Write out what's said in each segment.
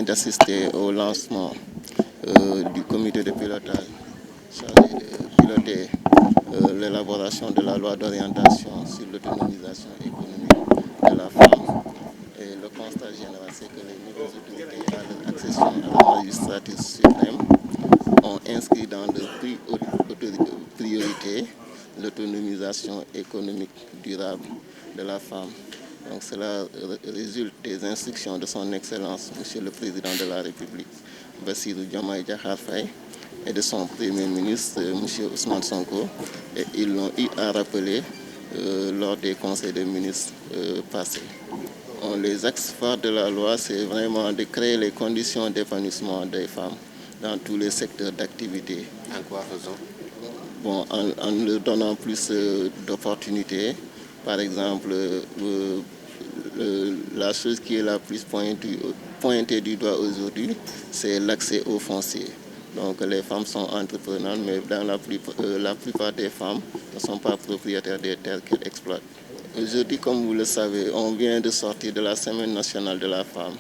vient d'assister au lancement du comité de pilotage chargé de piloter l'élaboration de la loi d'orientation sur l'autonomisation économique de la femme. Et le constat général, c'est que les nouvelles autorités, à leur accession à la magistrature suprême, ont inscrit dans leur priorité l'autonomisation économique durable de la femme. Donc cela résulte des instructions de son Excellence, Monsieur le Président de la République, Bassirou Diomaye Diakhar Faye, et de son Premier ministre, Monsieur Ousmane Sonko. Et ils l'ont eu à rappeler lors des conseils des ministres passés. Les axes phares de la loi, c'est vraiment de créer les conditions d'épanouissement des femmes dans tous les secteurs d'activité. En quoi faisons? Bon, en leur donnant plus d'opportunités. Par exemple, la chose qui est la plus pointée du doigt aujourd'hui, c'est l'accès au foncier. Donc les femmes sont entreprenantes, mais dans la plupart des femmes ne sont pas propriétaires des terres qu'elles exploitent. Aujourd'hui, comme vous le savez, on vient de sortir de la Semaine nationale de la femme.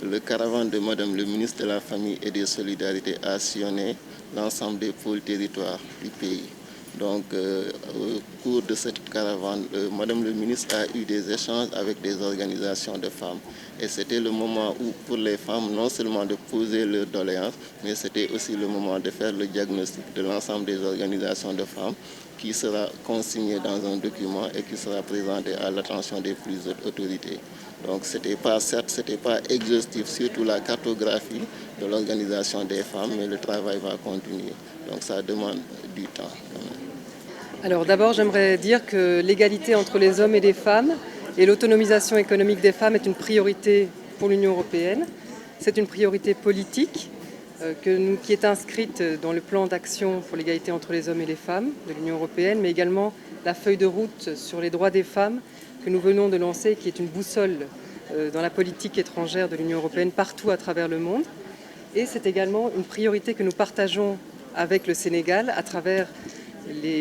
Le caravane de Madame le ministre de la Famille et des Solidarités a sillonné l'ensemble des pôles territoires du pays. Donc, au cours de cette caravane, Madame le ministre a eu des échanges avec des organisations de femmes. Et c'était le moment où, pour les femmes, non seulement de poser leurs doléances, mais c'était aussi le moment de faire le diagnostic de l'ensemble des organisations de femmes qui sera consigné dans un document et qui sera présenté à l'attention des plus hautes autorités. Donc, certes, ce n'était pas exhaustif, surtout la cartographie de l'organisation des femmes, mais le travail va continuer. Donc, ça demande du temps. Alors d'abord, j'aimerais dire que l'égalité entre les hommes et les femmes et l'autonomisation économique des femmes est une priorité pour l'Union européenne. C'est une priorité politique qui est inscrite dans le plan d'action pour l'égalité entre les hommes et les femmes de l'Union européenne, mais également la feuille de route sur les droits des femmes que nous venons de lancer, qui est une boussole dans la politique étrangère de l'Union européenne partout à travers le monde. Et c'est également une priorité que nous partageons avec le Sénégal à travers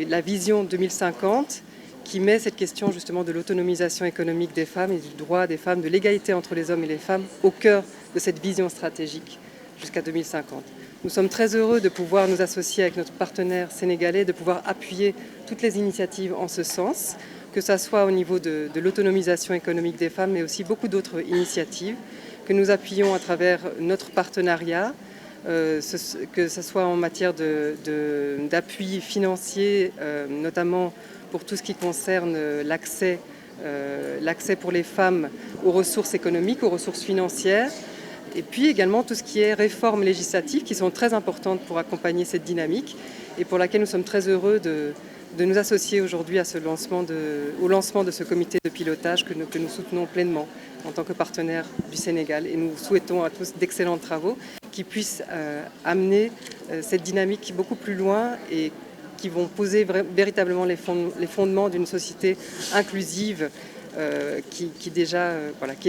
la vision 2050 qui met cette question justement de l'autonomisation économique des femmes et du droit des femmes, de l'égalité entre les hommes et les femmes au cœur de cette vision stratégique jusqu'à 2050. Nous sommes très heureux de pouvoir nous associer avec notre partenaire sénégalais, de pouvoir appuyer toutes les initiatives en ce sens, que ce soit au niveau de l'autonomisation économique des femmes, mais aussi beaucoup d'autres initiatives que nous appuyons à travers notre partenariat, que ce soit en matière d'appui financier, notamment pour tout ce qui concerne l'accès pour les femmes aux ressources économiques, aux ressources financières, et puis également tout ce qui est réformes législatives qui sont très importantes pour accompagner cette dynamique et pour laquelle nous sommes très heureux de nous associer aujourd'hui au lancement de ce comité de pilotage que nous soutenons pleinement en tant que partenaire du Sénégal. Et nous souhaitons à tous d'excellents travaux qui puissent amener cette dynamique beaucoup plus loin et qui vont poser véritablement les fondements d'une société inclusive qui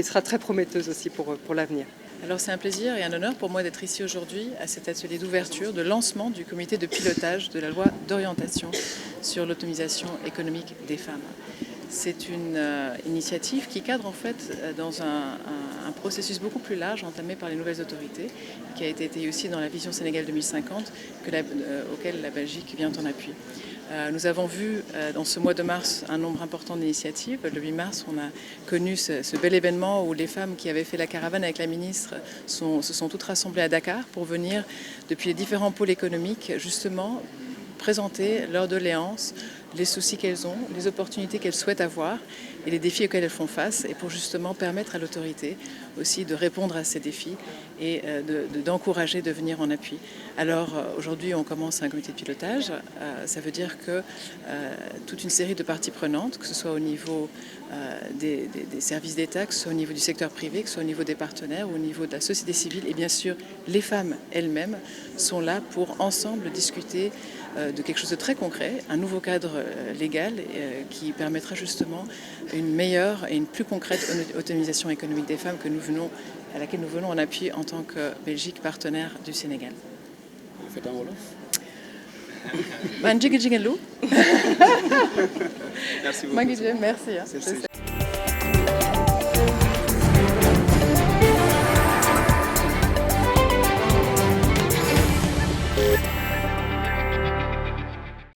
sera très prometteuse aussi pour l'avenir. Alors c'est un plaisir et un honneur pour moi d'être ici aujourd'hui à cet atelier d'ouverture, de lancement du comité de pilotage de la loi d'orientation sur l'autonomisation économique des femmes. C'est une initiative qui cadre en fait dans un processus beaucoup plus large entamé par les nouvelles autorités, qui a été étayé aussi dans la vision Sénégal 2050 auquel la Belgique vient en appui. Nous avons vu dans ce mois de mars un nombre important d'initiatives. Le 8 mars, on a connu ce bel événement où les femmes qui avaient fait la caravane avec la ministre se sont toutes rassemblées à Dakar pour venir, depuis les différents pôles économiques, justement présenter leurs doléances, les soucis qu'elles ont, les opportunités qu'elles souhaitent avoir et les défis auxquels elles font face, et pour justement permettre à l'autorité aussi de répondre à ces défis et d'encourager de venir en appui. Alors aujourd'hui on commence un comité de pilotage, ça veut dire que toute une série de parties prenantes, que ce soit au niveau des services d'État, que ce soit au niveau du secteur privé, que ce soit au niveau des partenaires, au niveau de la société civile et bien sûr les femmes elles-mêmes sont là pour ensemble discuter de quelque chose de très concret, un nouveau cadre légal qui permettra justement une meilleure et une plus concrète autonomisation économique des femmes à laquelle nous venons en appui en tant que Belgique partenaire du Sénégal. Vous faites un Wolof? Man jigéen jigéen lu. Merci beaucoup. Merci.